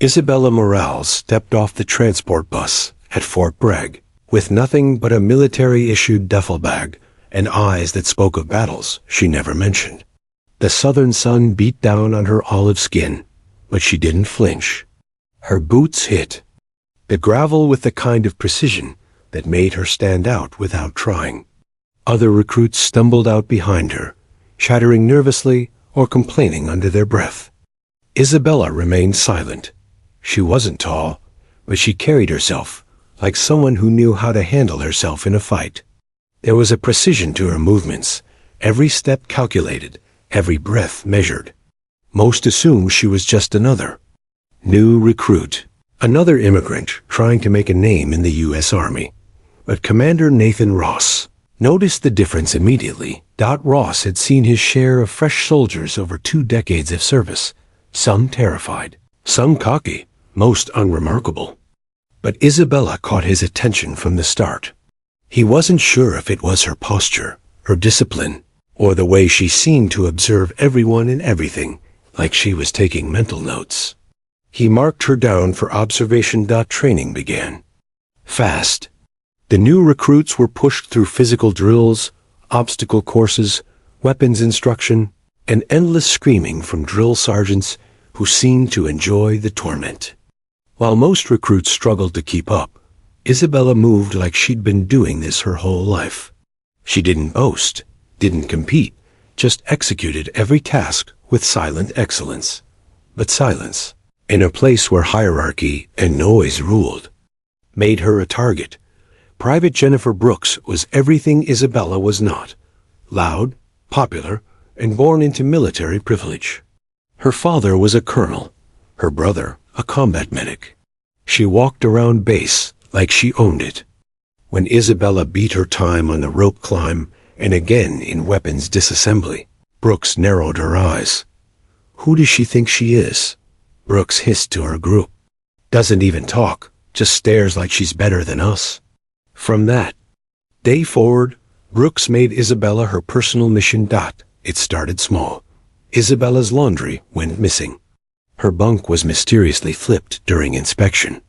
Isabella Morales stepped off the transport bus at Fort Bragg with nothing but a military-issued duffel bag and eyes that spoke of battles she never mentioned. The southern sun beat down on her olive skin, but she didn't flinch. Her boots hit the gravel with the kind of precision that made her stand out without trying. Other recruits stumbled out behind her, chattering nervously or complaining under their breath. Isabella remained silent. She wasn't tall, but she carried herself like someone who knew how to handle herself in a fight. There was a precision to her movements, every step calculated, every breath measured. Most assumed she was just another new recruit, another immigrant trying to make a name in the U.S. Army. But Commander Nathan Ross noticed the difference immediately. Ross had seen his share of fresh soldiers over 2 decades of service, some terrified, some cocky, most unremarkable. But Isabella caught his attention from the start. He wasn't sure if it was her posture, her discipline, or the way she seemed to observe everyone and everything, like she was taking mental notes. He marked her down for observation. Training began. Fast. The new recruits were pushed through physical drills, obstacle courses, weapons instruction, and endless screaming from drill sergeants who seemed to enjoy the torment. While most recruits struggled to keep up, Isabella moved like she'd been doing this her whole life. She didn't boast, didn't compete, just executed every task with silent excellence. But silence, in a place where hierarchy and noise ruled, made her a target. Private Jennifer Brooks was everything Isabella was not: loud, popular, and born into military privilege. Her father was a colonel, her brother a combat medic. She walked around base like she owned it. When Isabella beat her time on the rope climb and again in weapons disassembly, Brooks narrowed her eyes. "Who does she think she is?" Brooks hissed to her group. "Doesn't even talk, just stares like she's better than us." From that day forward, Brooks made Isabella her personal mission. It started small. Isabella's laundry went missing. Her bunk was mysteriously flipped during inspection.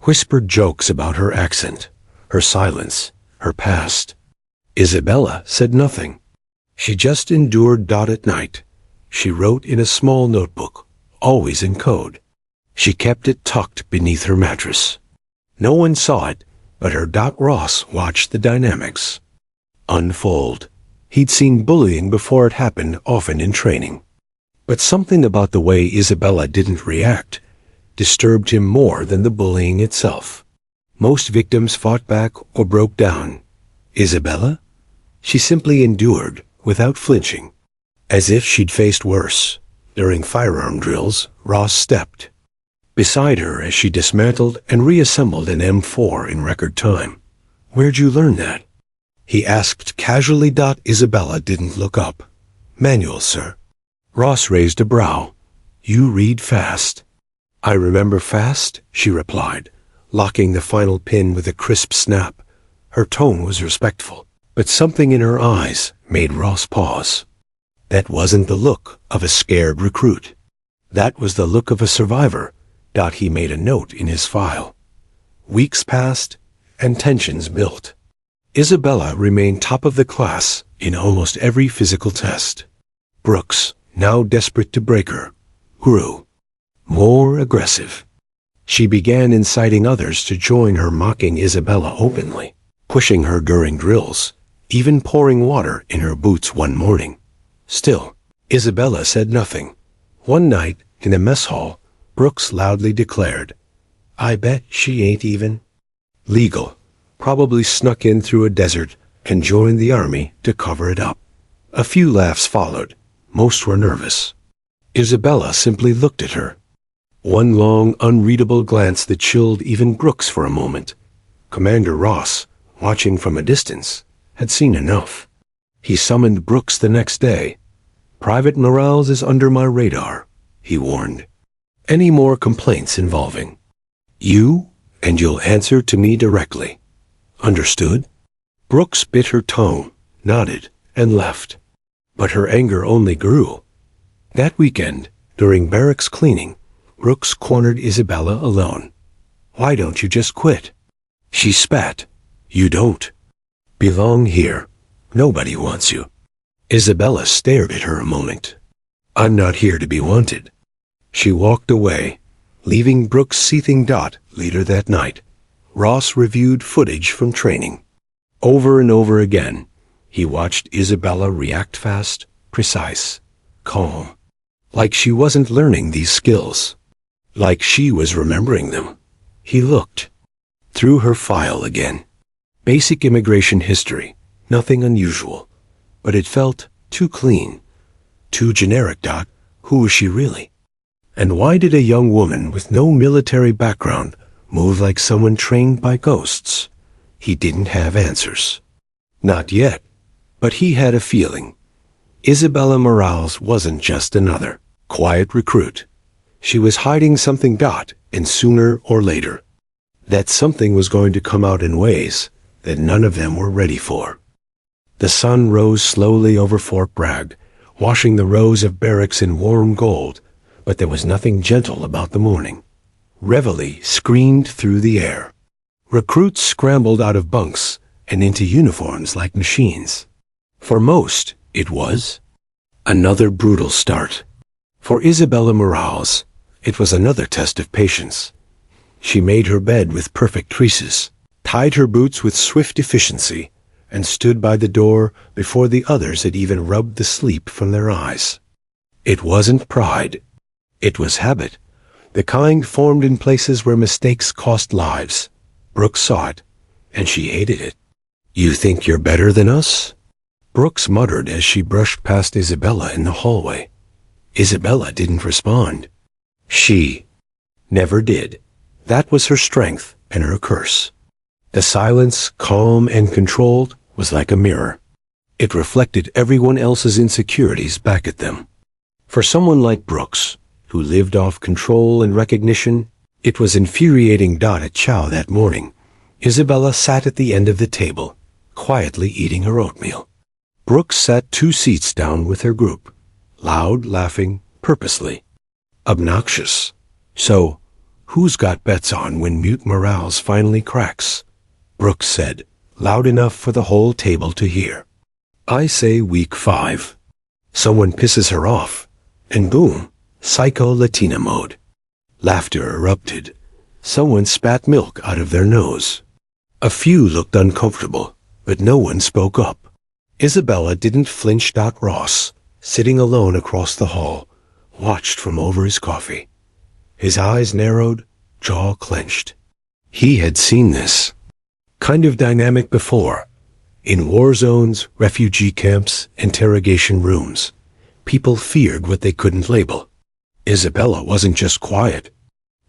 Whispered jokes about her accent, her silence, her past. Isabella said nothing. She just endured. At night, she wrote in a small notebook, always in code. She kept it tucked beneath her mattress. No one saw it, but her Ross watched the dynamics unfold. He'd seen bullying before it happened, often in training. But something about the way Isabella didn't react disturbed him more than the bullying itself. Most victims fought back or broke down. Isabella? She simply endured without flinching, as if she'd faced worse. During firearm drills, Ross stepped beside her as she dismantled and reassembled an M4 in record time. "Where'd you learn that?" he asked casually. Isabella didn't look up. "Manual, sir." Ross raised a brow. "You read fast." "I remember fast," she replied, locking the final pin with a crisp snap. Her tone was respectful, but something in her eyes made Ross pause. That wasn't the look of a scared recruit. That was the look of a survivor. He made a note in his file. Weeks passed, and tensions built. Isabella remained top of the class in almost every physical test. Brooks, now desperate to break her, grew more aggressive. She began inciting others to join her, mocking Isabella openly, pushing her during drills, even pouring water in her boots one morning. Still, Isabella said nothing. One night, in a mess hall, Brooks loudly declared, "I bet she ain't even legal. Probably snuck in through a desert and joined the army to cover it up." A few laughs followed. Most were nervous. Isabella simply looked at her. One long, unreadable glance that chilled even Brooks for a moment. Commander Ross, watching from a distance, had seen enough. He summoned Brooks the next day. "Private Morales is under my radar," he warned. "Any more complaints involving you, and you'll answer to me directly. Understood?" Brooks bit her tongue, nodded, and left. But her anger only grew. That weekend, during barracks cleaning, Brooks cornered Isabella alone. "Why don't you just quit?" She spat. "You don't belong here. Nobody wants you." Isabella stared at her a moment. "I'm not here to be wanted." She walked away, leaving Brooks' seething. Later that night, Ross reviewed footage from training. Over and over again, he watched Isabella react fast, precise, calm. Like she wasn't learning these skills. Like she was remembering them. He looked through her file again. Basic immigration history, nothing unusual. But it felt too clean, too generic. Who was she really? And why did a young woman with no military background move like someone trained by ghosts? He didn't have answers. Not yet. But he had a feeling. Isabella Morales wasn't just another quiet recruit. She was hiding something. And sooner or later, that something was going to come out in ways that none of them were ready for. The sun rose slowly over Fort Bragg, washing the rows of barracks in warm gold, but there was nothing gentle about the morning. Reveille screamed through the air. Recruits scrambled out of bunks and into uniforms like machines. For most, it was another brutal start. For Isabella Morales, it was another test of patience. She made her bed with perfect creases, tied her boots with swift efficiency, and stood by the door before the others had even rubbed the sleep from their eyes. It wasn't pride. It was habit, the kind formed in places where mistakes cost lives. Brooks saw it, and she hated it. "You think you're better than us?" Brooks muttered as she brushed past Isabella in the hallway. Isabella didn't respond. She never did. That was her strength and her curse. The silence, calm and controlled, was like a mirror. It reflected everyone else's insecurities back at them. For someone like Brooks, who lived off control and recognition, it was infuriating. At chow that morning, Isabella sat at the end of the table, quietly eating her oatmeal. Brooks sat 2 seats down with her group, loud, laughing, purposely. Obnoxious. "So, who's got bets on when Mute Morales finally cracks?" Brooks said, loud enough for the whole table to hear. "I say week 5. Someone pisses her off, and boom, psycho Latina mode." Laughter erupted. Someone spat milk out of their nose. A few looked uncomfortable, but no one spoke up. Isabella didn't flinch. Ross, sitting alone across the hall, watched from over his coffee. His eyes narrowed, jaw clenched. He had seen this kind of dynamic before. In war zones, refugee camps, interrogation rooms. People feared what they couldn't label. Isabella wasn't just quiet.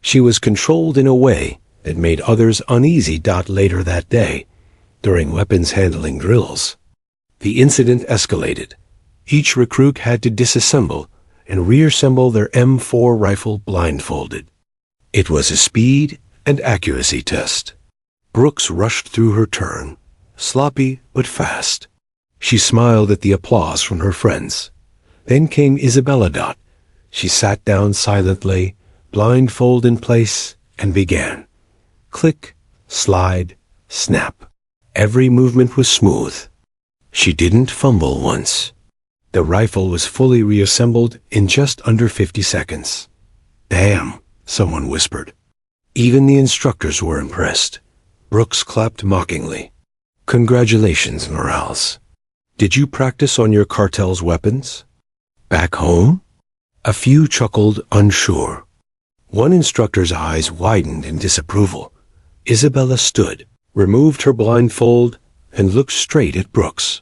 She was controlled in a way that made others uneasy. Later that day, during weapons handling drills, the incident escalated. Each recruit had to disassemble and reassemble their M4 rifle blindfolded. It was a speed and accuracy test. Brooks rushed through her turn, sloppy but fast. She smiled at the applause from her friends. Then came Isabella. She sat down silently, blindfold in place, and began. Click, slide, snap. Every movement was smooth. She didn't fumble once. The rifle was fully reassembled in just under 50 seconds. "Damn," someone whispered. Even the instructors were impressed. Brooks clapped mockingly. "Congratulations, Morales. Did you practice on your cartel's weapons? Back home?" A few chuckled, unsure. One instructor's eyes widened in disapproval. Isabella stood, removed her blindfold, and looked straight at Brooks.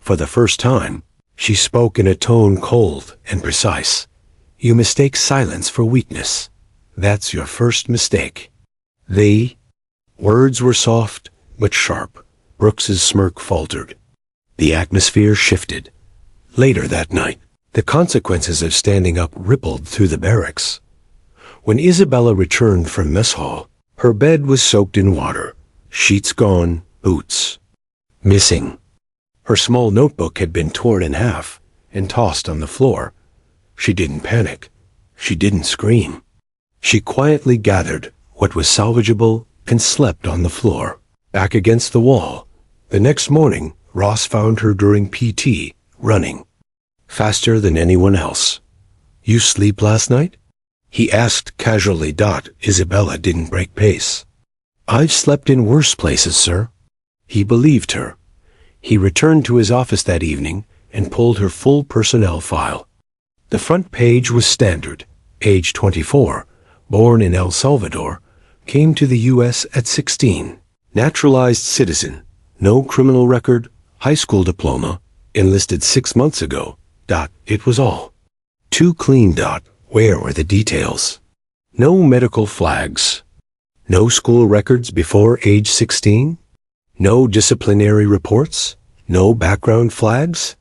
For the first time, she spoke in a tone cold and precise. "You mistake silence for weakness. That's your first mistake." The words were soft but sharp. Brooks's smirk faltered. The atmosphere shifted. Later that night, the consequences of standing up rippled through the barracks. When Isabella returned from mess hall, her bed was soaked in water, sheets gone, boots missing. Her small notebook had been torn in half and tossed on the floor. She didn't panic. She didn't scream. She quietly gathered what was salvageable and slept on the floor, back against the wall. The next morning, Ross found her during PT, running faster than anyone else. "You sleep last night?" he asked casually. Isabella didn't break pace. "I've slept in worse places, sir." He believed her. He returned to his office that evening and pulled her full personnel file. The front page was standard. Age 24, born in El Salvador, came to the U.S. at 16. Naturalized citizen, no criminal record, high school diploma, enlisted 6 months ago. It was all. Too clean. Where were the details? No medical flags. No school records before age 16? No disciplinary reports? No background flags?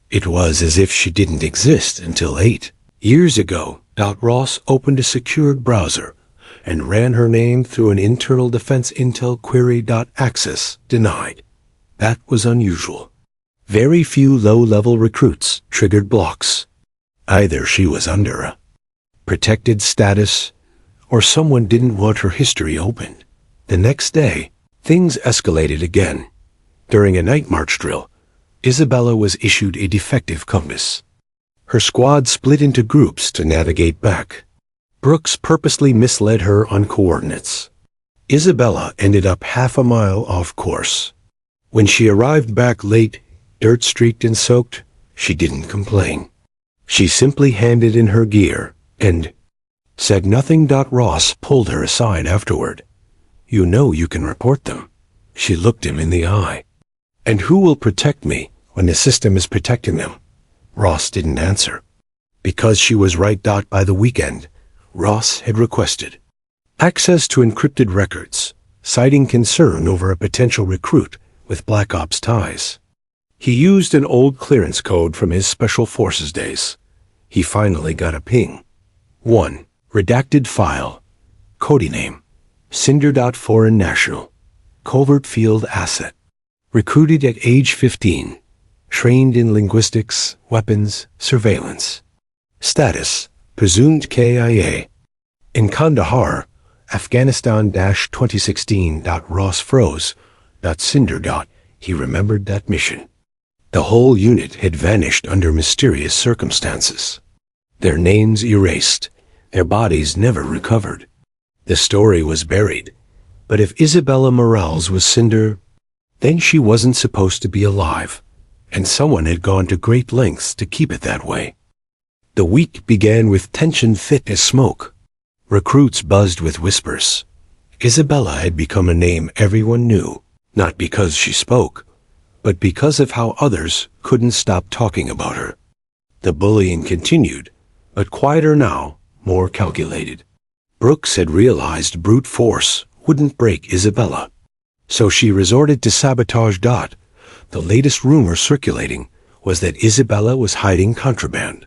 It was as if she didn't exist until 8 years ago. Ross opened a secured browser and ran her name through an internal defense intel query. Access denied. That was unusual. Very few low-level recruits triggered blocks. Either she was under a protected status, or someone didn't want her history opened. The next day, things escalated again. During a night march drill, Isabella was issued a defective compass. Her squad split into groups to navigate back. Brooks purposely misled her on coordinates. Isabella ended up half a mile off course. When she arrived back late, dirt-streaked and soaked, she didn't complain. She simply handed in her gear and said nothing. Ross pulled her aside afterward. "You know you can report them." She looked him in the eye. "And who will protect me when the system is protecting them?" Ross didn't answer. Because she was right. By the weekend, Ross had requested access to encrypted records, citing concern over a potential recruit with Black Ops ties. He used an old clearance code from his Special Forces days. He finally got a ping. 1. Redacted file. Codename. Cinder. Foreign national. Covert field asset. Recruited at age 15. Trained in linguistics, weapons, surveillance. Status. Presumed KIA. In Kandahar, Afghanistan 2016. Ross froze. Cinder. He remembered that mission. The whole unit had vanished under mysterious circumstances. Their names erased, their bodies never recovered. The story was buried. But if Isabella Morales was Cinder, then she wasn't supposed to be alive, and someone had gone to great lengths to keep it that way. The week began with tension fit as smoke. Recruits buzzed with whispers. Isabella had become a name everyone knew, not because she spoke, but because of how others couldn't stop talking about her. The bullying continued, but quieter now, more calculated. Brooks had realized brute force wouldn't break Isabella, so she resorted to sabotage. The latest rumor circulating was that Isabella was hiding contraband,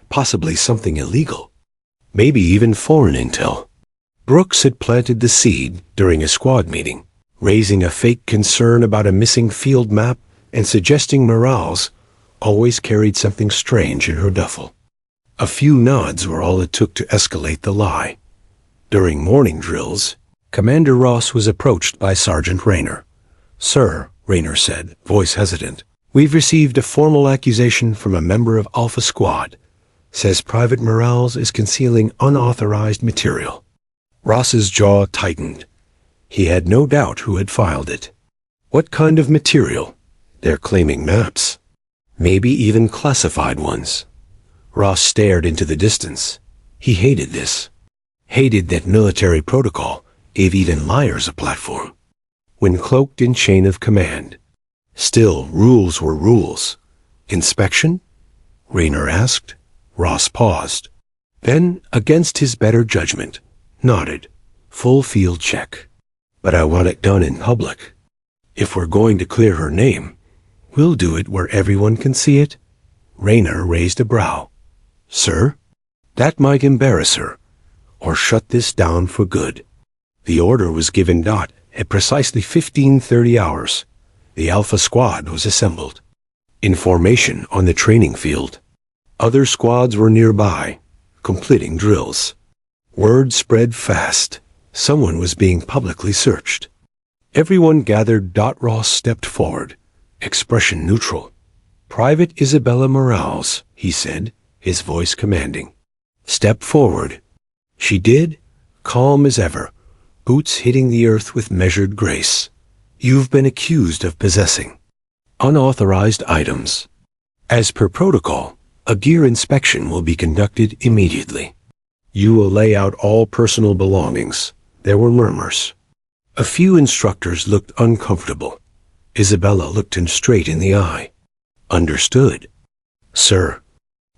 possibly something illegal, maybe even foreign intel. Brooks had planted the seed during a squad meeting, raising a fake concern about a missing field map and suggesting Morales always carried something strange in her duffel. A few nods were all it took to escalate the lie. During morning drills, Commander Ross was approached by Sergeant Rayner. "Sir," Rayner said, voice hesitant, "we've received a formal accusation from a member of Alpha Squad. Says Private Morales is concealing unauthorized material." Ross's jaw tightened. He had no doubt who had filed it. What kind of material? They're claiming maps. Maybe even classified ones. Ross stared into the distance. He hated this. Hated that military protocol gave even liars a platform, when cloaked in chain of command. Still, rules were rules. Inspection? Rayner asked. Ross paused. Then, against his better judgment, nodded. Full field check. But I want it done in public. If we're going to clear her name, we'll do it where everyone can see it. Rayner raised a brow. Sir? That might embarrass her, or shut this down for good. The order was given. At precisely 15:30 hours, the Alpha Squad was assembled. In formation on the training field. Other squads were nearby, completing drills. Word spread fast. Someone was being publicly searched. Everyone gathered. Ross stepped forward, expression neutral. "Private Isabella Morales," he said, his voice commanding. "Step forward." She did, calm as ever, boots hitting the earth with measured grace. "You've been accused of possessing unauthorized items. As per protocol, a gear inspection will be conducted immediately. You will lay out all personal belongings." There were murmurs. A few instructors looked uncomfortable. Isabella looked him straight in the eye. "Understood, sir."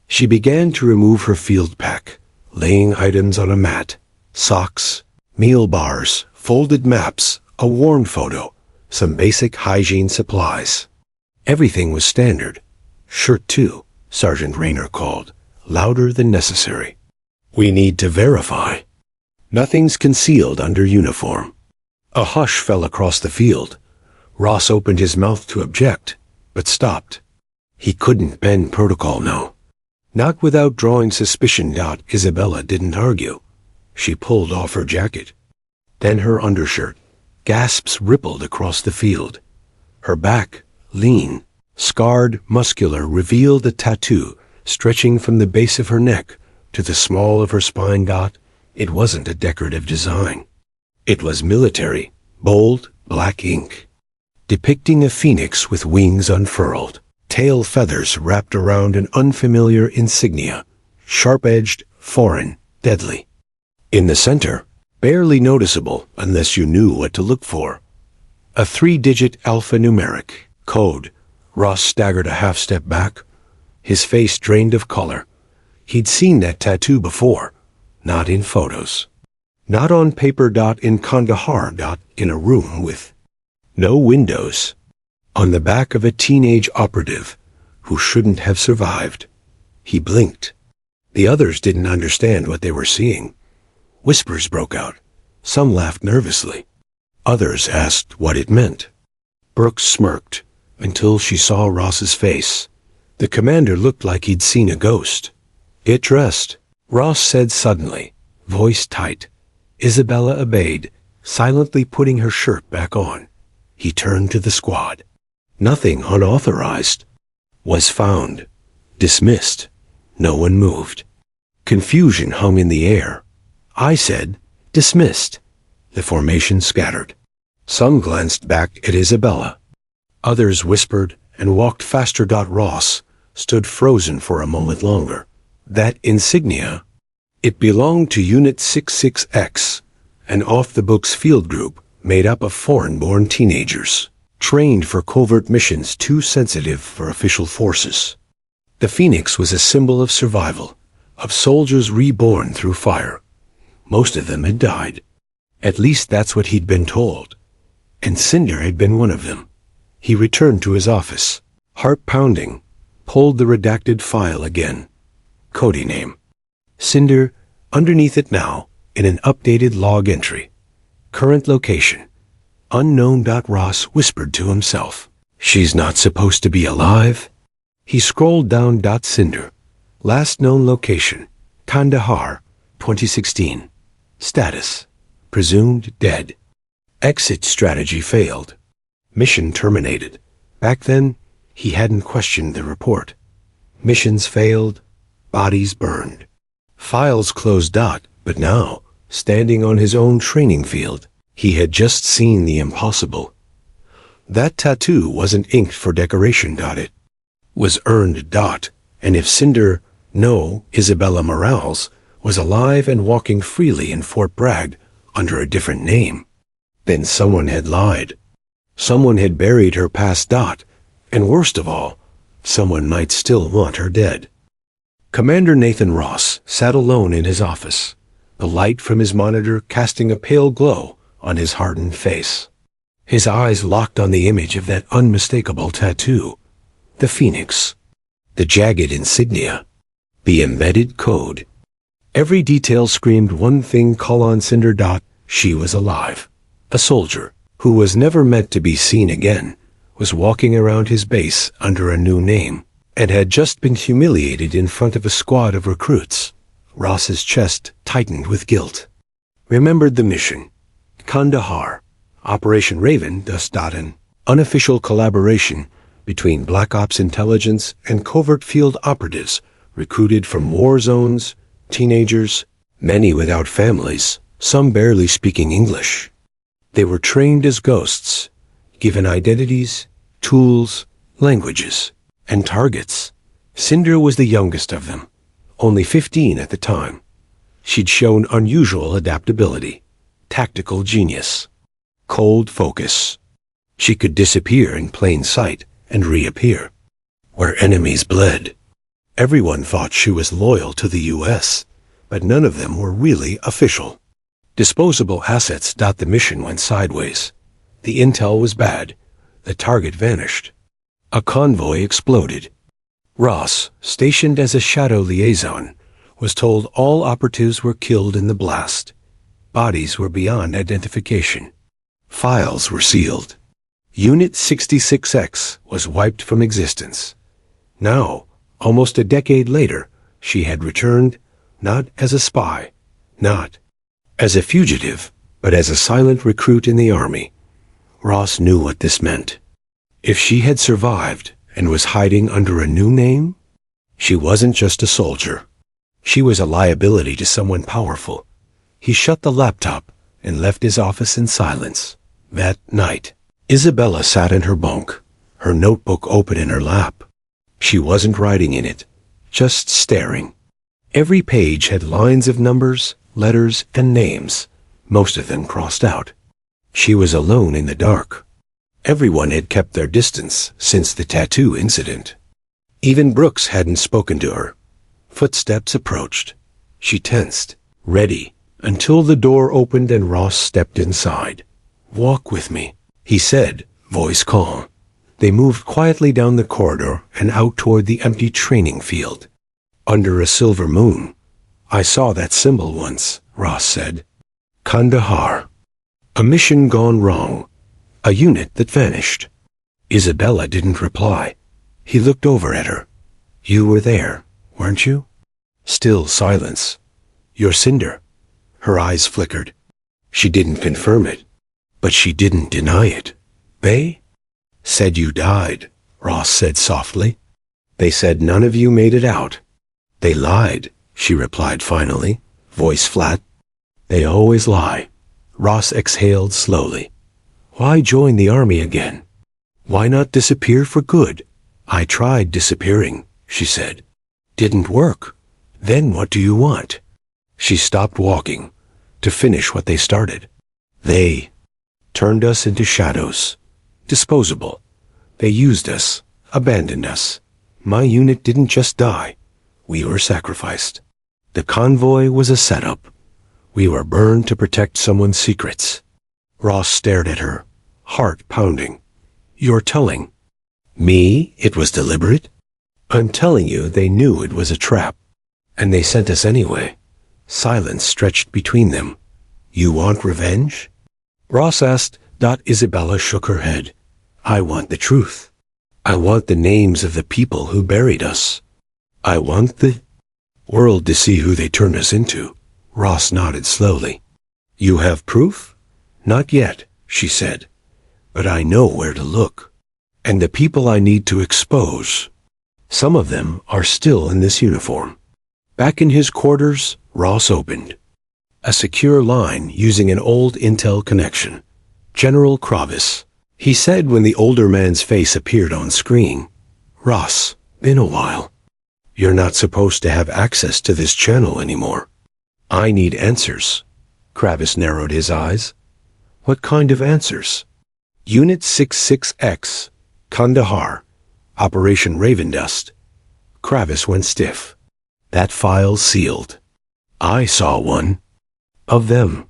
She began to remove her field pack, laying items on a mat: socks, meal bars, folded maps, a worn photo, some basic hygiene supplies. Everything was standard. "Shirt too," Sergeant Rayner called, louder than necessary. "We need to verify. Nothing's concealed under uniform." A hush fell across the field. Ross opened his mouth to object, but stopped. He couldn't bend protocol, no. Not without drawing suspicion. Isabella didn't argue. She pulled off her jacket. Then her undershirt. Gasps rippled across the field. Her back, lean, scarred, muscular, revealed a tattoo stretching from the base of her neck to the small of her spine. It wasn't a decorative design. It was military, bold, black ink, depicting a phoenix with wings unfurled, tail feathers wrapped around an unfamiliar insignia, sharp-edged, foreign, deadly. In the center, barely noticeable unless you knew what to look for, a 3-digit alphanumeric code. Ross staggered a half-step back, his face drained of color. He'd seen that tattoo before, not in photos. Not on paper. In Kandahar. In a room with no windows. On the back of a teenage operative who shouldn't have survived. He blinked. The others didn't understand what they were seeing. Whispers broke out. Some laughed nervously. Others asked what it meant. Brooks smirked until she saw Ross's face. The commander looked like he'd seen a ghost. "Get dressed," Ross said suddenly, voice tight. Isabella obeyed, silently putting her shirt back on. He turned to the squad. Nothing unauthorized was found. Dismissed. No one moved. Confusion hung in the air. I said, "Dismissed." The formation scattered. Some glanced back at Isabella. Others whispered and walked faster. Ross stood frozen for a moment longer. That insignia, it belonged to Unit 66X, an off-the-books field group made up of foreign-born teenagers, trained for covert missions too sensitive for official forces. The phoenix was a symbol of survival, of soldiers reborn through fire. Most of them had died. At least that's what he'd been told. And Cinder had been one of them. He returned to his office, heart pounding, pulled the redacted file again. Cody name. Cinder, underneath it now, in an updated log entry. Current location. Unknown. Ross whispered to himself. She's not supposed to be alive? He scrolled down. Cinder. Last known location. Kandahar, 2016. Status. Presumed dead. Exit strategy failed. Mission terminated. Back then, he hadn't questioned the report. Missions failed. Bodies burned. Files closed. But now, standing on his own training field, he had just seen the impossible. That tattoo wasn't inked for decoration. It was earned. And if Cinder, no, Isabella Morales, was alive and walking freely in Fort Bragg under a different name, then someone had lied. Someone had buried her past. And worst of all, someone might still want her dead. Commander Nathan Ross sat alone in his office, the light from his monitor casting a pale glow on his hardened face. His eyes locked on the image of that unmistakable tattoo, the phoenix, the jagged insignia, the embedded code. Every detail screamed one thing: call on Cinder. She was alive. A soldier, who was never meant to be seen again, was walking around his base under a new name, and had just been humiliated in front of a squad of recruits. Ross's chest tightened with guilt. Remembered the mission. Kandahar. Operation Raven Dust. An unofficial collaboration between Black Ops intelligence and covert field operatives recruited from war zones, teenagers, many without families, some barely speaking English. They were trained as ghosts, given identities, tools, languages, and targets. Cinder was the youngest of them, only 15 at the time. She'd shown unusual adaptability, tactical genius, cold focus. She could disappear in plain sight and reappear, where enemies bled. Everyone thought she was loyal to the U.S., but none of them were really official. Disposable assets. The mission went sideways. The intel was bad. The target vanished. A convoy exploded. Ross, stationed as a shadow liaison, was told all operatives were killed in the blast. Bodies were beyond identification. Files were sealed. Unit 66X was wiped from existence. Now, almost a decade later, she had returned, not as a spy, not as a fugitive, but as a silent recruit in the army. Ross knew what this meant. If she had survived and was hiding under a new name, she wasn't just a soldier. She was a liability to someone powerful. He shut the laptop and left his office in silence. That night, Isabella sat in her bunk, her notebook open in her lap. She wasn't writing in it, just staring. Every page had lines of numbers, letters, and names, most of them crossed out. She was alone in the dark. Everyone had kept their distance since the tattoo incident. Even Brooks hadn't spoken to her. Footsteps approached. She tensed, ready, until the door opened and Ross stepped inside. "Walk with me," he said, voice calm. They moved quietly down the corridor and out toward the empty training field. "Under a silver moon. I saw that symbol once," Ross said. "Kandahar. A mission gone wrong. A unit that vanished." Isabella didn't reply. He looked over at her. "You were there, weren't you?" Still silence. "You're Cinder." Her eyes flickered. She didn't confirm it, but she didn't deny it. "They said you died," Ross said softly. "They said none of you made it out." "They lied," she replied finally, voice flat. "They always lie." Ross exhaled slowly. "Why join the army again? Why not disappear for good?" "I tried disappearing," she said. "Didn't work. Then what do you want?" She stopped walking, to finish what they started. "They turned us into shadows. Disposable. They used us, abandoned us. My unit didn't just die. We were sacrificed. The convoy was a setup. We were burned to protect someone's secrets." Ross stared at her, heart pounding. "You're telling me it was deliberate?" "I'm telling you they knew it was a trap. And they sent us anyway." Silence stretched between them. "You want revenge?" Ross asked. Isabella shook her head. "I want the truth. I want the names of the people who buried us. I want the world to see who they turned us into." Ross nodded slowly. "You have proof?" "Not yet," she said. "But I know where to look. And the people I need to expose. Some of them are still in this uniform." Back in his quarters, Ross opened a secure line using an old intel connection. "General Kravis," he said when the older man's face appeared on screen. "Ross, been a while. You're not supposed to have access to this channel anymore." "I need answers." Kravis narrowed his eyes. "What kind of answers?" "Unit 66X, Kandahar, Operation Ravendust." Kravis went stiff. "That file's sealed. I saw one of them.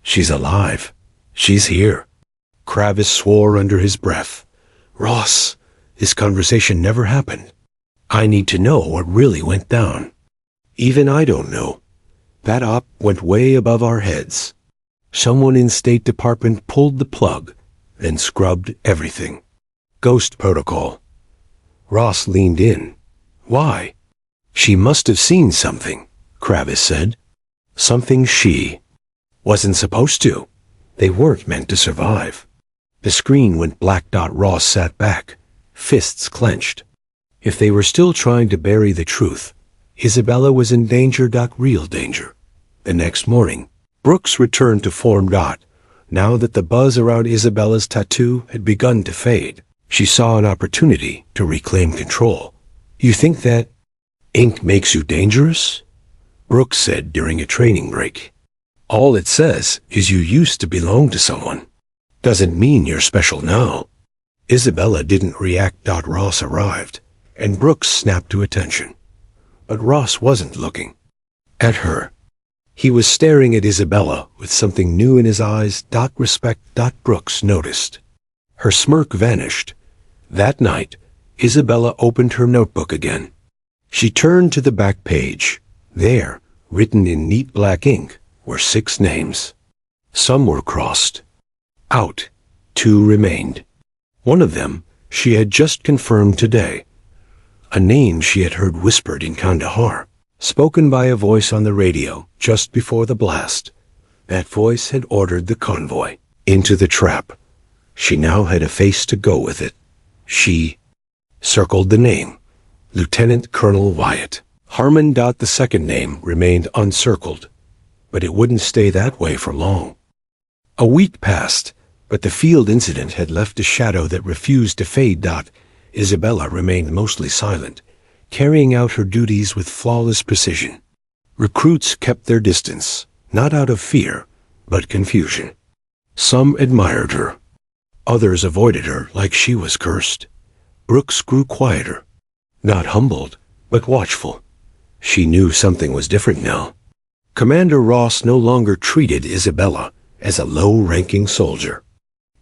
She's alive. She's here." Kravis swore under his breath. "Ross, this conversation never happened. I need to know what really went down. Even I don't know. That op went way above our heads. Someone in State Department pulled the plug, then scrubbed everything. Ghost protocol." Ross leaned in. "Why?" "She must have seen something," Kravis said. Something she wasn't supposed to. They weren't meant to survive. The screen went black. Ross sat back, fists clenched. If they were still trying to bury the truth, Isabella was in danger. Real danger. The next morning, Brooks returned to form. Now that the buzz around Isabella's tattoo had begun to fade, she saw an opportunity to reclaim control. You think that ink makes you dangerous? Brooks said during a training break. All it says is you used to belong to someone. Doesn't mean you're special now. Isabella didn't react. Ross arrived, and Brooks snapped to attention. But Ross wasn't looking at her. He was staring at Isabella with something new in his eyes. Respect. Brooks noticed. Her smirk vanished. That night, Isabella opened her notebook again. She turned to the back page. There, written in neat black ink, were 6 names. Some were crossed out. 2 remained. One of them she had just confirmed today. A name she had heard whispered in Kandahar, spoken by a voice on the radio just before the blast. That voice had ordered the convoy into the trap. She now had a face to go with it. She circled the name, Lieutenant Colonel Wyatt Harmon. The second name remained uncircled, but it wouldn't stay that way for long. A week passed, but the field incident had left a shadow that refused to fade. Isabella remained mostly silent, carrying out her duties with flawless precision. Recruits kept their distance, not out of fear, but confusion. Some admired her. Others avoided her like she was cursed. Brooks grew quieter, not humbled, but watchful. She knew something was different now. Commander Ross no longer treated Isabella as a low-ranking soldier.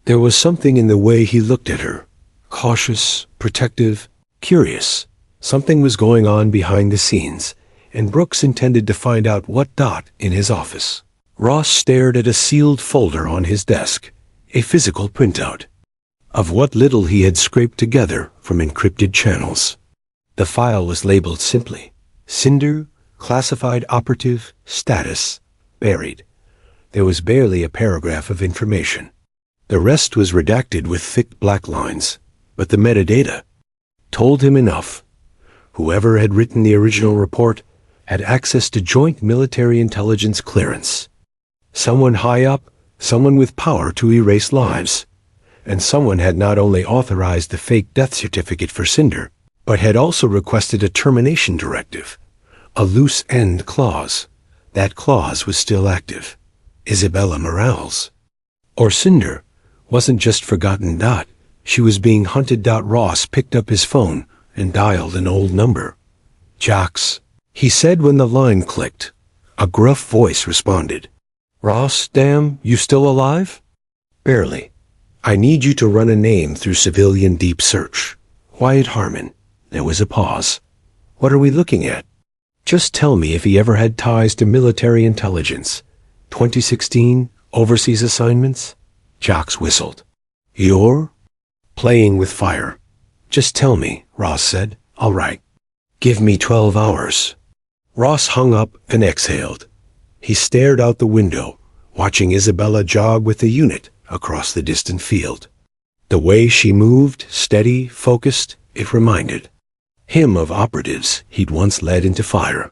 There was something in the way he looked at her, cautious, protective, curious. Something was going on behind the scenes, and Brooks intended to find out what. In his office, Ross stared at a sealed folder on his desk, a physical printout of what little he had scraped together from encrypted channels. The file was labeled simply, Cinder, Classified Operative, Status, Buried. There was barely a paragraph of information. The rest was redacted with thick black lines, but the metadata told him enough. Whoever had written the original report had access to joint military intelligence clearance. Someone high up, someone with power to erase lives. And someone had not only authorized the fake death certificate for Cinder, but had also requested a termination directive, a loose end clause. That clause was still active. Isabella Morales, or Cinder, wasn't just forgotten. She was being hunted. Ross picked up his phone and dialed an old number. Jocks, he said when the line clicked. A gruff voice responded. Ross, damn, you still alive? Barely. I need you to run a name through civilian deep search. Wyatt Harmon. There was a pause. What are we looking at? Just tell me if he ever had ties to military intelligence. 2016, overseas assignments? Jocks whistled. You're playing with fire. Just tell me, Ross said. All right. Give me 12 hours. Ross hung up and exhaled. He stared out the window, watching Isabella jog with the unit across the distant field. The way she moved, steady, focused, it reminded him of operatives he'd once led into fire.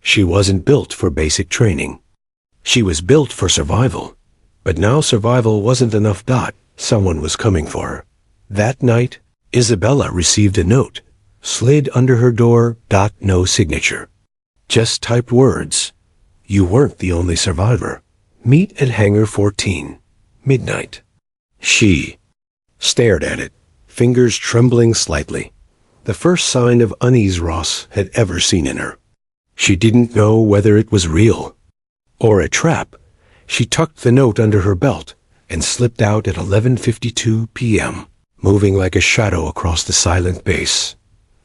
She wasn't built for basic training. She was built for survival. But now survival wasn't enough. Someone was coming for her. That night, Isabella received a note, slid under her door. No signature. Just typed words. You weren't the only survivor. Meet at Hangar 14. Midnight. She stared at it, fingers trembling slightly. The first sign of unease Ross had ever seen in her. She didn't know whether it was real or a trap. She tucked the note under her belt and slipped out at 11:52 p.m., moving like a shadow across the silent base.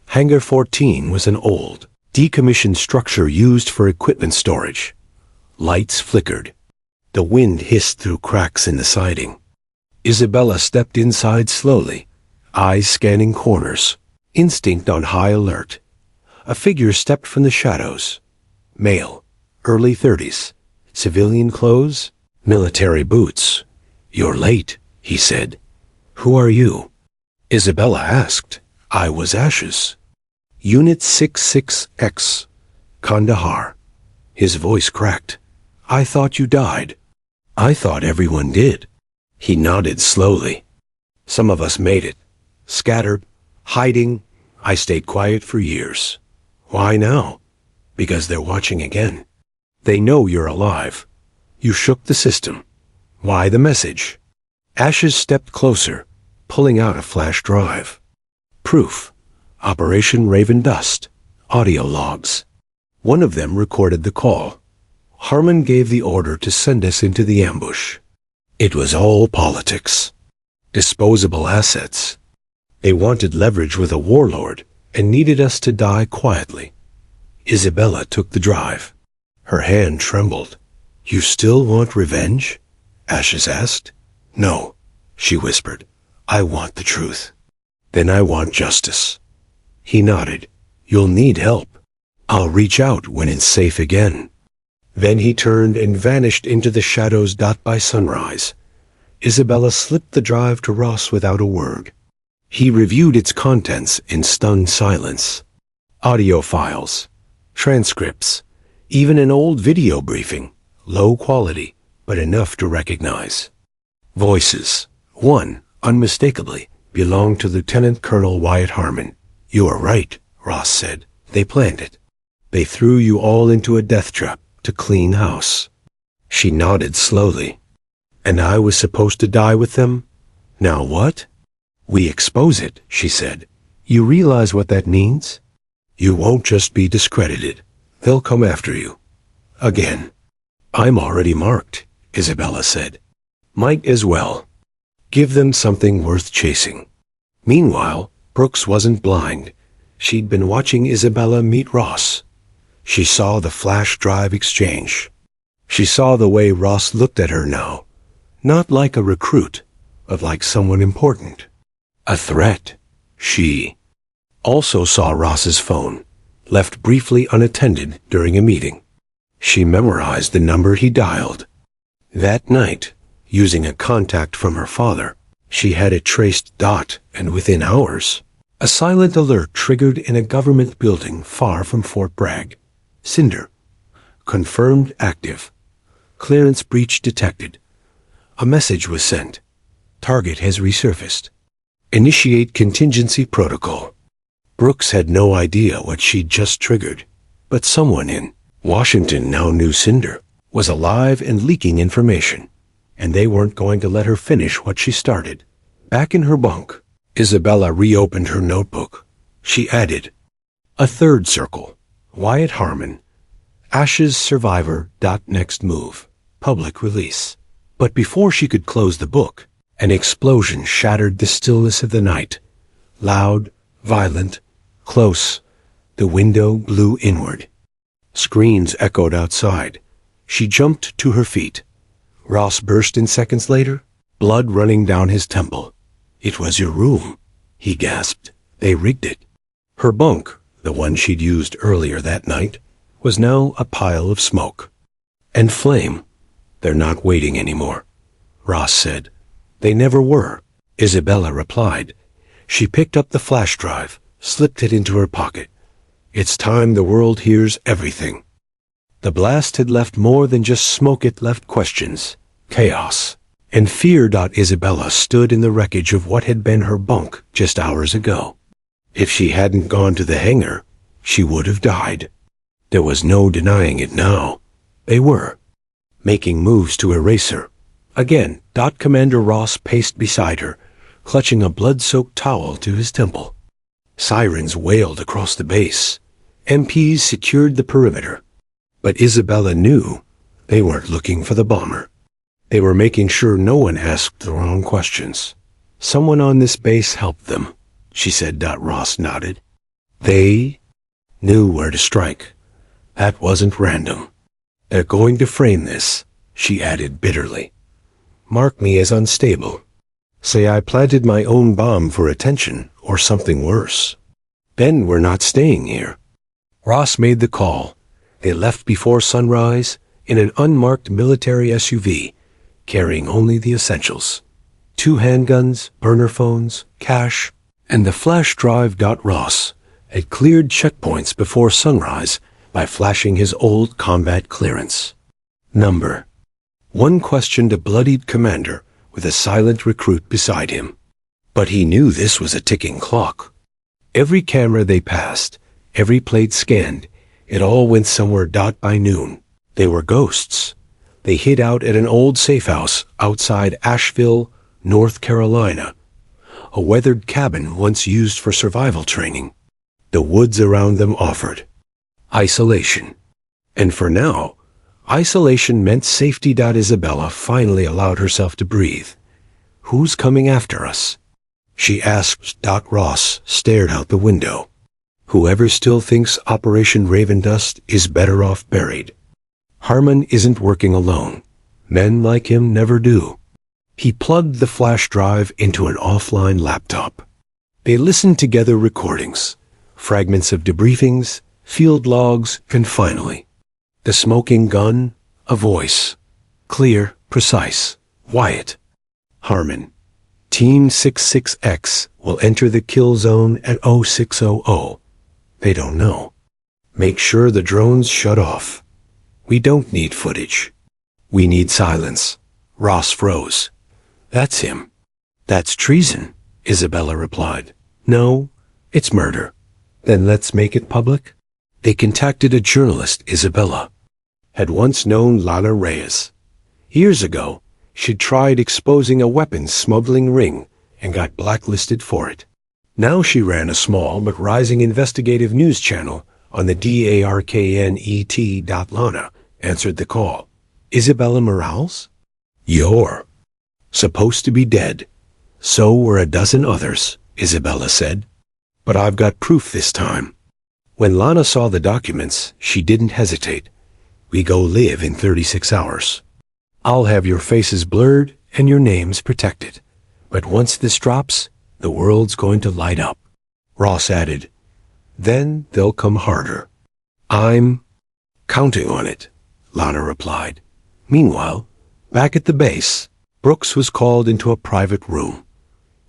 Hangar 14 was an old, decommissioned structure used for equipment storage. Lights flickered. The wind hissed through cracks in the siding. Isabella stepped inside slowly, eyes scanning corners, instinct on high alert. A figure stepped from the shadows. Male, early 30s. Civilian clothes, military boots. You're late, he said. Who are you? Isabella asked. I was Ashes. Unit 66X, Kandahar. His voice cracked. I thought you died. I thought everyone did. He nodded slowly. Some of us made it. Scattered, hiding. I stayed quiet for years. Why now? Because they're watching again. They know you're alive. You shook the system. Why the message? Ashes stepped closer, pulling out a flash drive. Proof. Operation Raven Dust. Audio logs. One of them recorded the call. Harmon gave the order to send us into the ambush. It was all politics. Disposable assets. They wanted leverage with a warlord and needed us to die quietly. Isabella took the drive. Her hand trembled. You still want revenge? Ashes asked. No, she whispered. I want the truth. Then I want justice. He nodded. You'll need help. I'll reach out when it's safe again. Then he turned and vanished into the shadows. By sunrise, Isabella slipped the drive to Ross without a word. He reviewed its contents in stunned silence. Audio files, transcripts, even an old video briefing, low quality, but enough to recognize. Voices. One, unmistakably, belonged to Lieutenant Colonel Wyatt Harmon. You are right, Ross said. They planned it. They threw you all into a death trap to clean house. She nodded slowly. And I was supposed to die with them? Now what? We expose it, she said. You realize what that means? You won't just be discredited. They'll come after you. Again. I'm already marked, Isabella said. Might as well. Give them something worth chasing. Meanwhile, Brooks wasn't blind. She'd been watching Isabella meet Ross. She saw the flash drive exchange. She saw the way Ross looked at her now. Not like a recruit, but like someone important. A threat. She also saw Ross's phone, left briefly unattended during a meeting. She memorized the number he dialed. That night, using a contact from her father, she had it traced. And within hours, a silent alert triggered in a government building far from Fort Bragg. Cinder. Confirmed active. Clearance breach detected. A message was sent. Target has resurfaced. Initiate contingency protocol. Brooks had no idea what she'd just triggered, but someone in Washington now knew Cinder was alive and leaking information, and they weren't going to let her finish what she started. Back in her bunk, Isabella reopened her notebook. She added, a third circle, Wyatt Harmon, Ashes Survivor. Next move, public release. But before she could close the book, an explosion shattered the stillness of the night. Loud, violent, close. The window blew inward. Screams echoed outside. She jumped to her feet. Ross burst in seconds later, blood running down his temple. It was your room, he gasped. They rigged it. Her bunk, the one she'd used earlier that night, was now a pile of smoke. And flame. They're not waiting anymore, Ross said. They never were, Isabella replied. She picked up the flash drive, slipped it into her pocket. It's time the world hears everything. The blast had left more than just smoke. It left questions, chaos, and fear. Isabella stood in the wreckage of what had been her bunk just hours ago. If she hadn't gone to the hangar, she would have died. There was no denying it now. They were making moves to erase her. Again, Commander Ross paced beside her, clutching a blood-soaked towel to his temple. Sirens wailed across the base. MPs secured the perimeter. But Isabella knew they weren't looking for the bomber. They were making sure no one asked the wrong questions. Someone on this base helped them, she said. Ross nodded. They knew where to strike. That wasn't random. They're going to frame this, she added bitterly. Mark me as unstable. Say I planted my own bomb for attention, or something worse. Then we're not staying here. Ross made the call. They left before sunrise in an unmarked military SUV, carrying only the essentials. 2 handguns, burner phones, cash, and the flash drive. Ross had cleared checkpoints before sunrise by flashing his old combat clearance. Number 1 questioned a bloodied commander with a silent recruit beside him. But he knew this was a ticking clock. Every camera they passed, every plate scanned, it all went somewhere. By noon, they were ghosts. They hid out at an old safe house outside Asheville, North Carolina, a weathered cabin once used for survival training. The woods around them offered isolation. And for now, isolation meant safety. Isabella finally allowed herself to breathe. Who's coming after us? She asked. Ross stared out the window. Whoever still thinks Operation Ravendust is better off buried. Harmon isn't working alone. Men like him never do. He plugged the flash drive into an offline laptop. They listened together, recordings, fragments of debriefings, field logs, and finally, the smoking gun, a voice. Clear, precise. Wyatt. Harmon. Team 66X will enter the kill zone at 0600. They don't know. Make sure the drones shut off. We don't need footage. We need silence. Ross froze. That's him. That's treason, Isabella replied. No, it's murder. Then let's make it public. They contacted a journalist. Isabella had once known Lana Reyes. Years ago, she'd tried exposing a weapons smuggling ring and got blacklisted for it. Now she ran a small but rising investigative news channel on the DARKNET. Lana answered the call. Isabella Morales? You're supposed to be dead. So were a dozen others, Isabella said. But I've got proof this time. When Lana saw the documents, she didn't hesitate. We go live in 36 hours. I'll have your faces blurred and your names protected. But once this drops, the world's going to light up. Ross added, then they'll come harder. I'm counting on it, Lana replied. Meanwhile, back at the base, Brooks was called into a private room.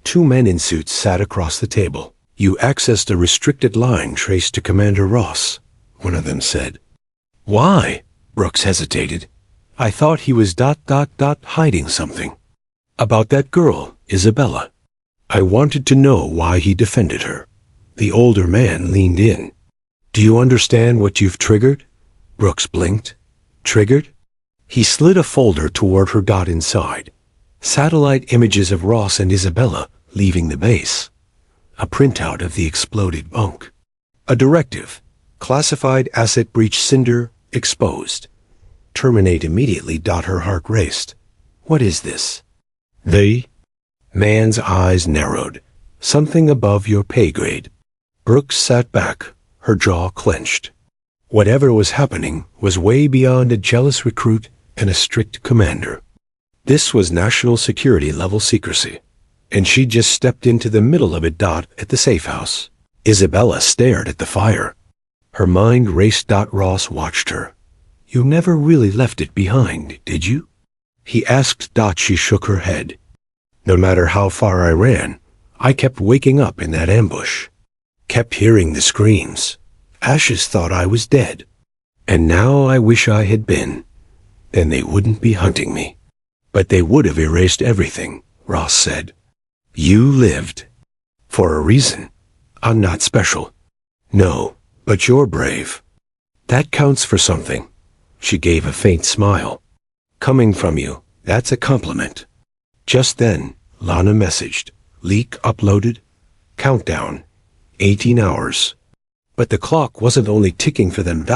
2 men in suits sat across the table. You accessed a restricted line traced to Commander Ross, one of them said. Why? Brooks hesitated. I thought he was hiding something. About that girl, Isabella. I wanted to know why he defended her. The older man leaned in. Do you understand what you've triggered? Brooks blinked. Triggered? He slid a folder toward her. Inside. Satellite images of Ross and Isabella leaving the base. A printout of the exploded bunk. A directive. Classified asset breach. Cinder exposed. Terminate immediately. Her heart raced. What is this? The man's eyes narrowed. Something above your pay grade. Brooks sat back, her jaw clenched. Whatever was happening was way beyond a jealous recruit and a strict commander. This was national security level secrecy, and she just stepped into the middle of it. At the safe house, Isabella stared at the fire. Her mind raced. Ross watched her. You never really left it behind, did you? He asked. She shook her head. No matter how far I ran, I kept waking up in that ambush. Kept hearing the screams. Ashes thought I was dead. And now I wish I had been. Then they wouldn't be hunting me. But they would have erased everything, Ross said. You lived. For a reason. I'm not special. No, but you're brave. That counts for something. She gave a faint smile. Coming from you, that's a compliment. Just then, Lana messaged. Leak uploaded. Countdown. 18 hours. But the clock wasn't only ticking for them.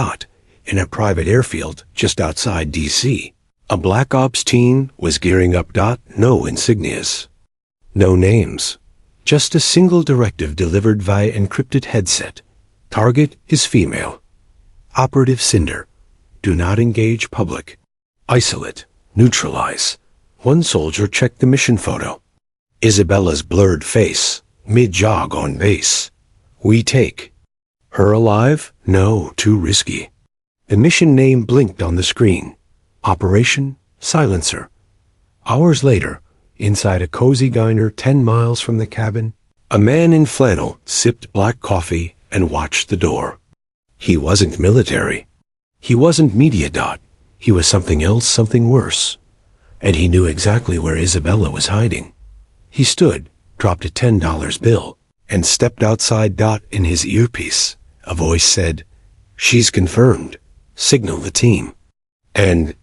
In a private airfield just outside D.C., a Black Ops team was gearing up. No insignias. No names. Just a single directive delivered via encrypted headset. Target is female. Operative Cinder. Do not engage public. Isolate. Neutralize. One soldier checked the mission photo. Isabella's blurred face, mid-jog on base. We take. Her alive? No, too risky. The mission name blinked on the screen. Operation Silencer. Hours later, inside a cozy diner 10 miles from the cabin, a man in flannel sipped black coffee and watched the door. He wasn't military. He wasn't media. He was something else, something worse. And he knew exactly where Isabella was hiding. He stood, dropped a $10 bill, and stepped outside. In his earpiece, a voice said, "She's confirmed. Signal the team." And,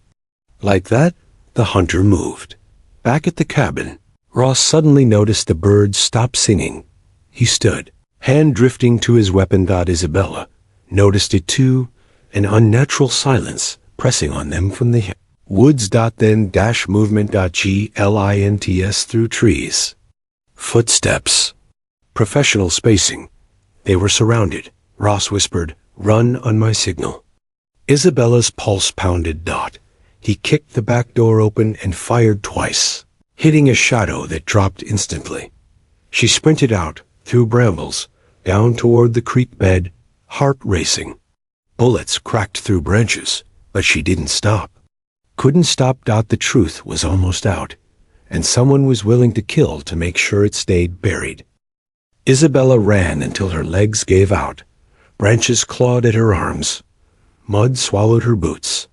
like that, the hunter moved. Back at the cabin, Ross suddenly noticed the birds stop singing. He stood, hand drifting to his weapon. Isabella noticed it too, an unnatural silence pressing on them from the woods. Then movement. Glints through trees. Footsteps. Professional spacing. They were surrounded. Ross whispered, "Run on my signal." Isabella's pulse pounded. He kicked the back door open and fired twice, hitting a shadow that dropped instantly. She sprinted out, through brambles, down toward the creek bed, heart racing. Bullets cracked through branches, but she didn't stop. Couldn't stop. The truth was almost out, and someone was willing to kill to make sure it stayed buried. Isabella ran until her legs gave out. Branches clawed at her arms. Mud swallowed her boots.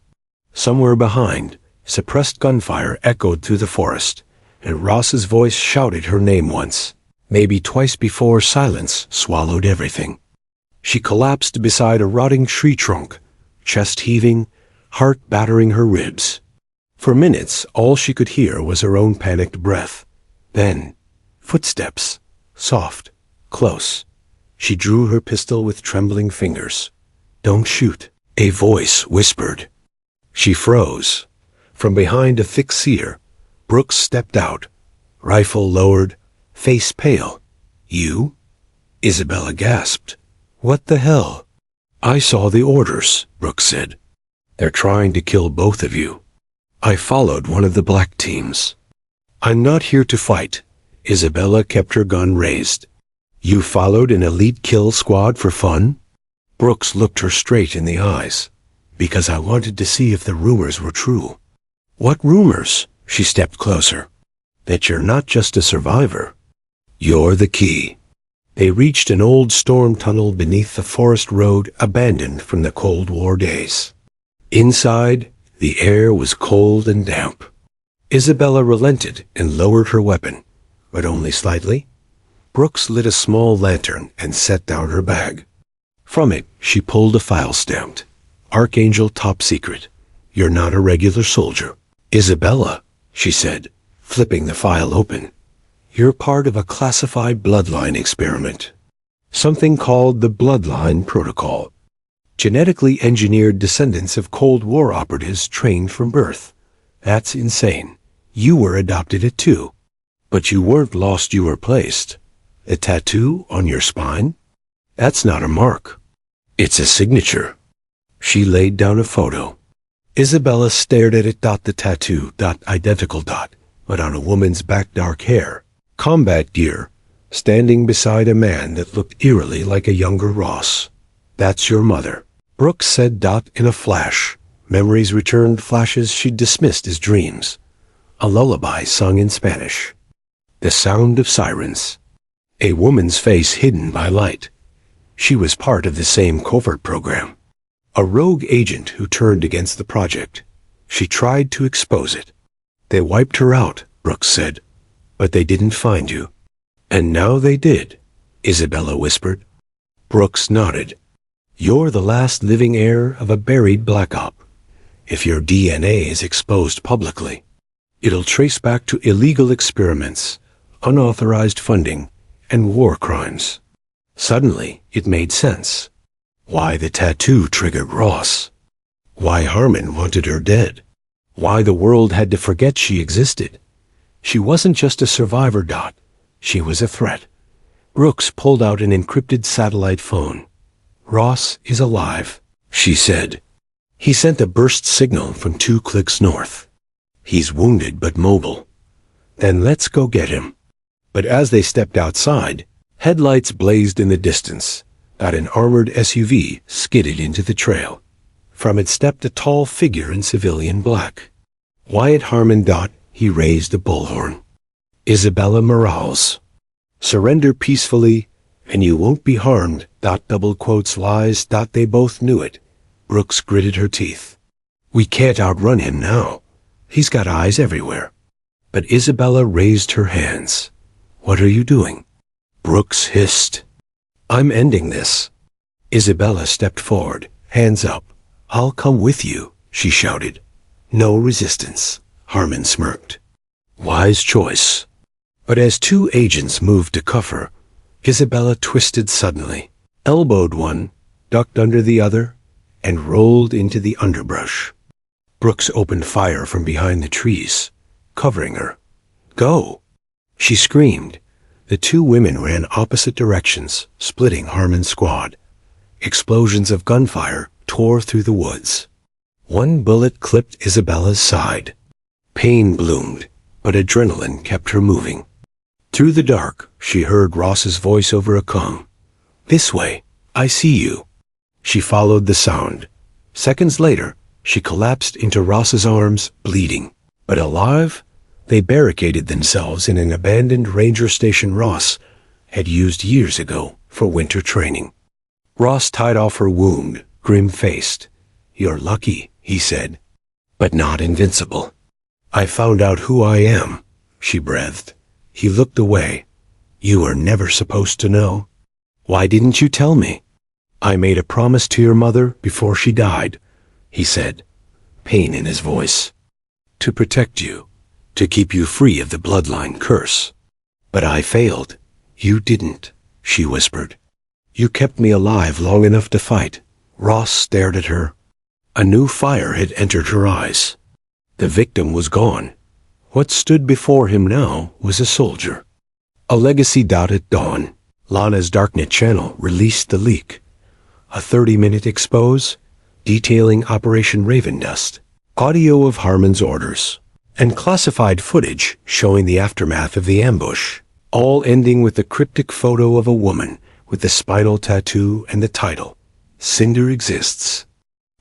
Somewhere behind, suppressed gunfire echoed through the forest, and Ross's voice shouted her name once, maybe twice before silence swallowed everything. She collapsed beside a rotting tree trunk, chest heaving, heart battering her ribs. For minutes, all she could hear was her own panicked breath. Then, footsteps, soft, close. She drew her pistol with trembling fingers. "Don't shoot," a voice whispered. She froze. From behind a thick cedar, Brooks stepped out, rifle lowered, face pale. "You?" Isabella gasped. "What the hell?" "I saw the orders," Brooks said. "They're trying to kill both of you. I followed one of the black teams." "I'm not here to fight." Isabella kept her gun raised. "You followed an elite kill squad for fun?" Brooks looked her straight in the eyes. "Because I wanted to see if the rumors were true." "What rumors?" She stepped closer. "That you're not just a survivor. You're the key." They reached an old storm tunnel beneath the forest road abandoned from the Cold War days. Inside, the air was cold and damp. Isabella relented and lowered her weapon, but only slightly. Brooks lit a small lantern and set down her bag. From it, she pulled a file stamped. "Archangel Top Secret. You're not a regular soldier." "Isabella," she said, flipping the file open, "you're part of a classified bloodline experiment. Something called the Bloodline Protocol. Genetically engineered descendants of Cold War operatives trained from birth. That's insane. You were adopted at 2. But you weren't lost, you were placed. A tattoo on your spine? That's not a mark. It's a signature." She laid down a photo. Isabella stared at it. The tattoo, identical, but on a woman's back, dark hair, combat gear, standing beside a man that looked eerily like a younger Ross. "That's your mother," Brooks said. In a flash, memories returned, flashes she'd dismissed as dreams. A lullaby sung in Spanish. The sound of sirens. A woman's face hidden by light. She was part of the same covert program. A rogue agent who turned against the project. She tried to expose it. "They wiped her out," Brooks said. "But they didn't find you." "And now they did," Isabella whispered. Brooks nodded. "You're the last living heir of a buried black op. If your DNA is exposed publicly, it'll trace back to illegal experiments, unauthorized funding, and war crimes." Suddenly, it made sense. Why the tattoo triggered Ross. Why Harmon wanted her dead. Why the world had to forget she existed. She wasn't just a survivor. She was a threat. Brooks pulled out an encrypted satellite phone. "Ross is alive," she said. "He sent a burst signal from 2 clicks north. He's wounded but mobile. Then let's go get him." But as they stepped outside, headlights blazed in the distance. An armored SUV skidded into the trail. From it stepped a tall figure in civilian black. Wyatt Harmon. He raised a bullhorn. Isabella Morales. Surrender peacefully, and you won't be harmed. Double quotes lies. They both knew it. Brooks gritted her teeth. We can't outrun him now. He's got eyes everywhere. But Isabella raised her hands. What are you doing? Brooks hissed. I'm ending this. Isabella stepped forward, hands up. I'll come with you, she shouted. No resistance, Harmon smirked. Wise choice. But as two agents moved to cuff her, Isabella twisted suddenly, elbowed one, ducked under the other, and rolled into the underbrush. Brooks opened fire from behind the trees, covering her. Go! She screamed. The two women ran opposite directions, splitting Harmon's squad. Explosions of gunfire tore through the woods. One bullet clipped Isabella's side. Pain bloomed, but adrenaline kept her moving. Through the dark, she heard Ross's voice over a comm. This way, I see you. She followed the sound. Seconds later, she collapsed into Ross's arms, bleeding. But alive, they barricaded themselves in an abandoned ranger station Ross had used years ago for winter training. Ross tied off her wound, grim-faced. You're lucky, he said, but not invincible. I found out who I am, she breathed. He looked away. You were never supposed to know. Why didn't you tell me? I made a promise to your mother before she died, he said, pain in his voice. To protect you, to keep you free of the bloodline curse. But I failed. You didn't, she whispered. You kept me alive long enough to fight. Ross stared at her. A new fire had entered her eyes. The victim was gone. What stood before him now was a soldier. A legacy. At dawn, Lana's Darknet channel released the leak. A 30-minute expose detailing Operation Ravendust, audio of Harmon's orders, and classified footage showing the aftermath of the ambush, all ending with a cryptic photo of a woman with the spinal tattoo and the title, Cinder Exists.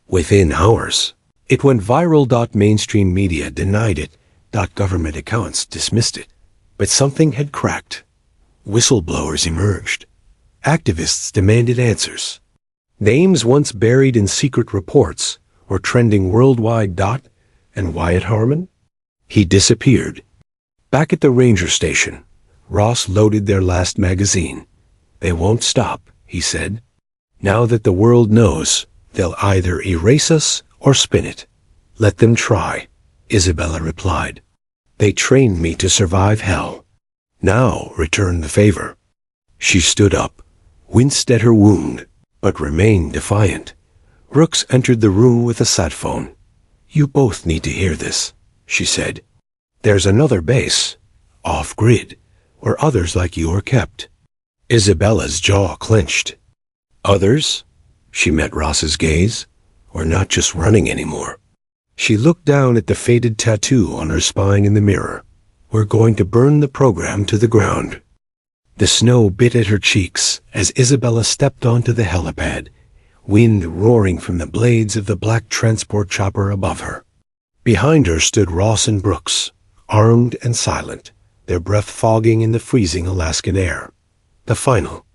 Within hours, it went viral. Mainstream media denied it. Government accounts dismissed it. But something had cracked. Whistleblowers emerged. Activists demanded answers. Names once buried in secret reports were trending worldwide. And Wyatt Harmon? He disappeared. Back at the ranger station, Ross loaded their last magazine. They won't stop, he said. Now that the world knows, they'll either erase us or spin it. Let them try, Isabella replied. They trained me to survive hell. Now return the favor. She stood up, winced at her wound, but remained defiant. Brooks entered the room with a sat phone. You both need to hear this, she said. There's another base, off-grid, where others like you are kept. Isabella's jaw clenched. Others? She met Ross's gaze. We're not just running anymore. She looked down at the faded tattoo on her spine in the mirror. We're going to burn the program to the ground. The snow bit at her cheeks as Isabella stepped onto the helipad, wind roaring from the blades of the black transport chopper above her. Behind her stood Ross and Brooks, armed and silent, their breath fogging in the freezing Alaskan air. The final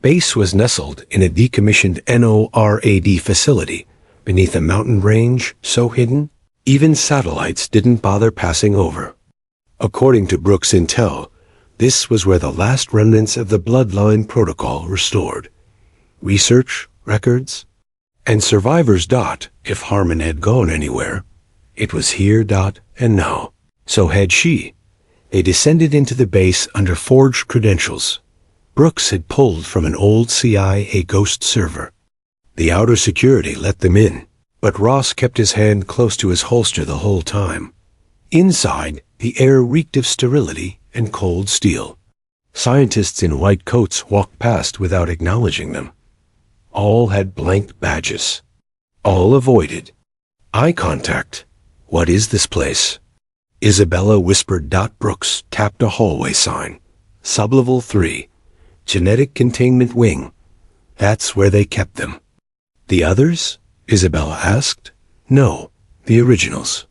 base was nestled in a decommissioned NORAD facility beneath a mountain range so hidden, even satellites didn't bother passing over. According to Brooks' intel, this was where the last remnants of the bloodline protocol were stored. Research, records, and survivors. If Harmon had gone anywhere, it was here. And now. So had she. They descended into the base under forged credentials. Brooks had pulled from an old CIA ghost server. The outer security let them in, but Ross kept his hand close to his holster the whole time. Inside, the air reeked of sterility and cold steel. Scientists in white coats walked past without acknowledging them. All had blank badges. All avoided eye contact. What is this place? Isabella whispered. Brooks tapped a hallway sign. Sublevel 3. Genetic Containment Wing. That's where they kept them. The others? Isabella asked. No, the originals.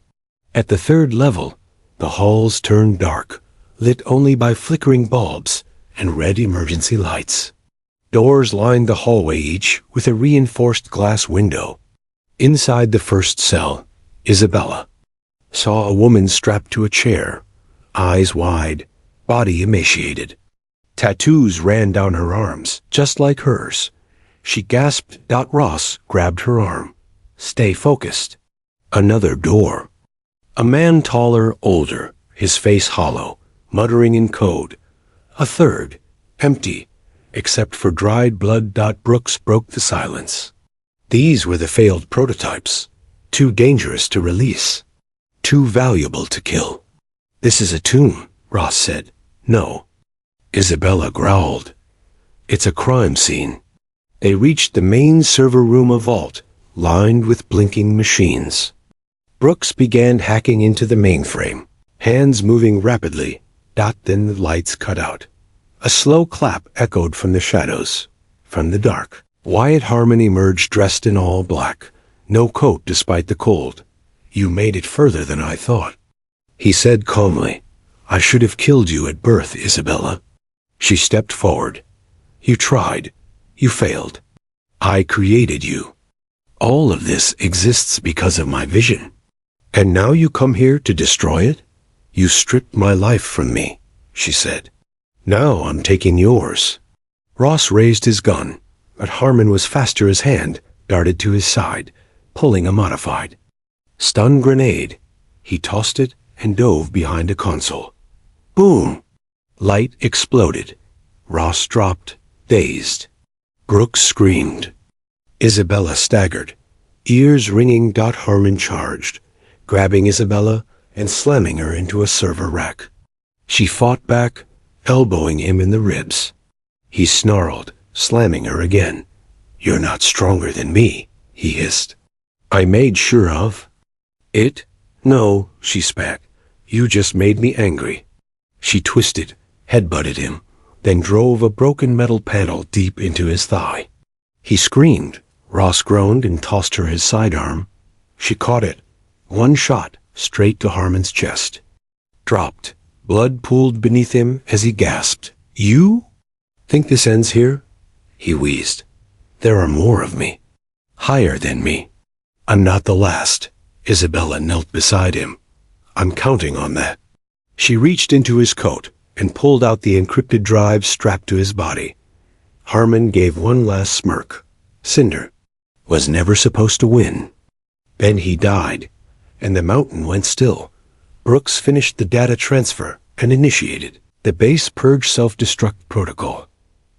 At the third level, the halls turned dark, lit only by flickering bulbs and red emergency lights. Doors lined the hallway, each with a reinforced glass window. Inside the first cell, Isabella saw a woman strapped to a chair, eyes wide, body emaciated. Tattoos ran down her arms, just like hers. She gasped. Ross grabbed her arm. Stay focused. Another door. A man taller, older, his face hollow, muttering in code. A third, empty, except for dried blood. Brooks broke the silence. These were the failed prototypes, too dangerous to release, too valuable to kill. This is a tomb, Ross said. No. Isabella growled. It's a crime scene. They reached the main server room, a vault, lined with blinking machines. Brooks began hacking into the mainframe, hands moving rapidly. Then the lights cut out. A slow clap echoed from the shadows. From the dark, Wyatt Harmon emerged dressed in all black, no coat despite the cold. You made it further than I thought, he said calmly. I should have killed you at birth, Isabella. She stepped forward. You tried. You failed. I created you. All of this exists because of my vision. And now you come here to destroy it? You stripped my life from me, she said. Now I'm taking yours. Ross raised his gun, but Harmon was faster. His hand darted to his side, pulling a modified stun grenade. He tossed it and dove behind a console. Boom! Light exploded. Ross dropped, dazed. Brooks screamed. Isabella staggered, ears ringing. Harmon charged, grabbing Isabella and slamming her into a server rack. She fought back, elbowing him in the ribs. He snarled, slamming her again. You're not stronger than me, he hissed. I made sure of it. No, she spat. You just made me angry. She twisted, headbutted him, then drove a broken metal panel deep into his thigh. He screamed. Ross groaned and tossed her his sidearm. She caught it. One shot, straight to Harmon's chest. Dropped. Blood pooled beneath him as he gasped. You? Think this ends here? He wheezed. There are more of me. Higher than me. I'm not the last. Isabella knelt beside him. I'm counting on that. She reached into his coat and pulled out the encrypted drive strapped to his body. Harmon gave one last smirk. Cinder was never supposed to win. Then he died, and the mountain went still. Brooks finished the data transfer and initiated the base purge self-destruct protocol.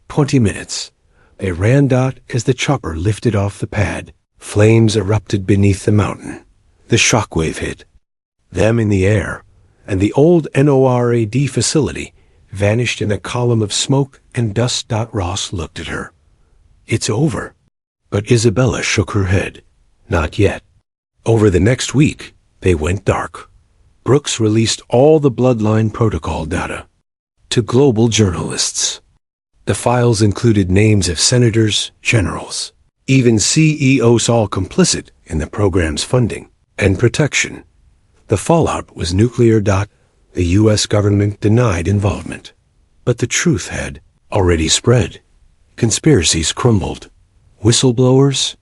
20 minutes. They ran. As the chopper lifted off the pad, flames erupted beneath the mountain. The shockwave hit them in the air, and the old NORAD facility vanished in a column of smoke and dust. Ross looked at her. It's over. But Isabella shook her head. Not yet. Over the next week, they went dark. Brooks released all the Bloodline Protocol data to global journalists. The files included names of senators, generals, even CEOs, all complicit in the program's funding and protection. The fallout was nuclear. The U.S. government denied involvement, but the truth had already spread. Conspiracies crumbled. Whistleblowers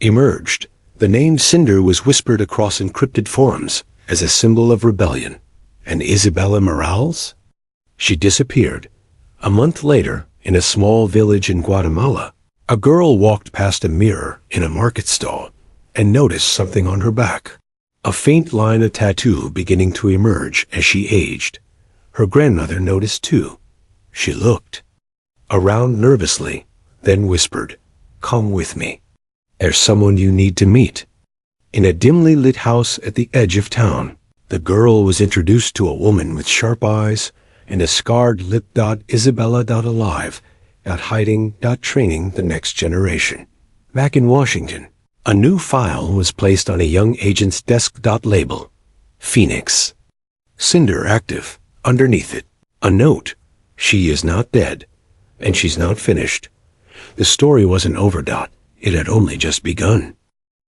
emerged. The name Cinder was whispered across encrypted forums as a symbol of rebellion. And Isabella Morales? She disappeared. A month later, in a small village in Guatemala, a girl walked past a mirror in a market stall and noticed something on her back. A faint line of tattoo beginning to emerge as she aged. Her grandmother noticed too. She looked around nervously, then whispered, Come with me. There's someone you need to meet. In a dimly lit house at the edge of town, the girl was introduced to a woman with sharp eyes and a scarred lip. Isabella. Alive. Hiding. Training the next generation. Back in Washington, a new file was placed on a young agent's desk. Label. Phoenix. Cinder active. Underneath it, a note. She is not dead, and she's not finished. The story wasn't over. It had only just begun.